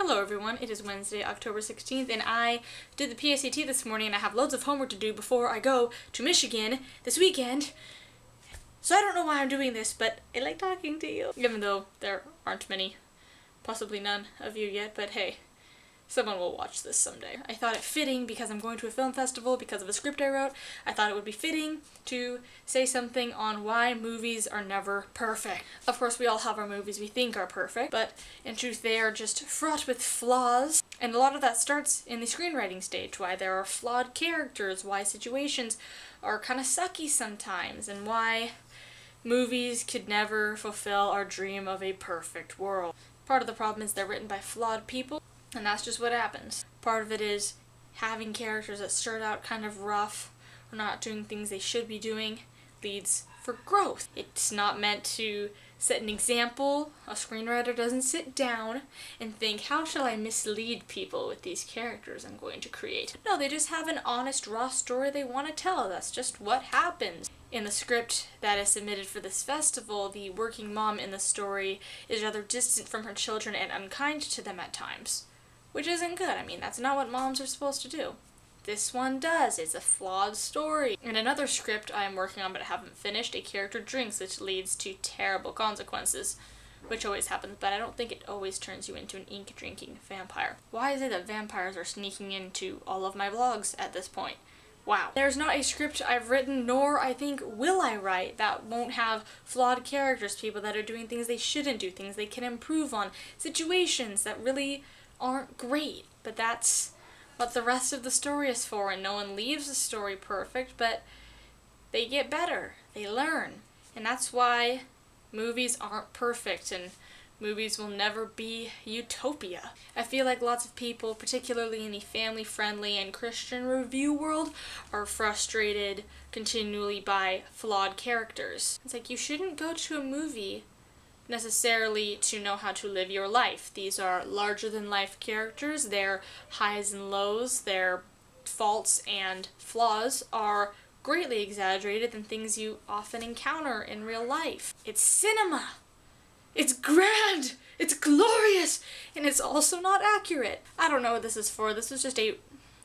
Hello everyone, it is Wednesday, October 16th, and I did the PSAT this morning and I have loads of homework to do before I go to Michigan this weekend. So I don't know why I'm doing this, but I like talking to you. Even though there aren't many, possibly none of you yet, but hey, someone will watch this someday. I thought it fitting because I'm going to a film festival because of a script I wrote. I thought it would be fitting to say something on why movies are never perfect. Of course, we all have our movies we think are perfect, but in truth they are just fraught with flaws. And a lot of that starts in the screenwriting stage, why there are flawed characters, why situations are kind of sucky sometimes, and why movies could never fulfill our dream of a perfect world. Part of the problem is they're written by flawed people, and that's just what happens. Part of it is having characters that start out kind of rough or not doing things they should be doing leads for growth. It's not meant to set an example. A screenwriter doesn't sit down and think, how shall I mislead people with these characters I'm going to create? No, they just have an honest, raw story they want to tell. That's just what happens. In the script that is submitted for this festival, the working mom in the story is rather distant from her children and unkind to them at times. Which isn't good. I mean, that's not what moms are supposed to do. This one does. It's a flawed story. In another script I am working on but I haven't finished, a character drinks, which leads to terrible consequences. Which always happens, but I don't think it always turns you into an ink-drinking vampire. Why is it that vampires are sneaking into all of my vlogs at this point? Wow. There's not a script I've written, nor I think will I write, that won't have flawed characters, people that are doing things they shouldn't do, things they can improve on, situations that really aren't great, but that's what the rest of the story is for, and no one leaves the story perfect, but they get better, they learn, and that's why movies aren't perfect, and movies will never be utopia. I feel like lots of people, particularly in the family-friendly and Christian review world, are frustrated continually by flawed characters. It's like, you shouldn't go to a movie necessarily to know how to live your life. These are larger-than-life characters. Their highs and lows, their faults and flaws are greatly exaggerated than things you often encounter in real life. It's cinema! It's grand! It's glorious! And it's also not accurate. I don't know what this is for. This was just a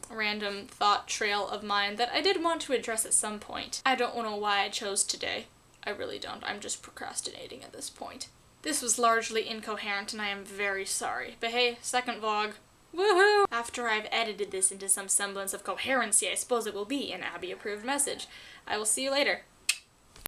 random thought trail of mine that I did want to address at some point. I don't know why I chose today. I really don't. I'm just procrastinating at this point. This was largely incoherent and I am very sorry. But hey, second vlog. Woohoo! After I've edited this into some semblance of coherency, I suppose it will be an Abby-approved message. I will see you later.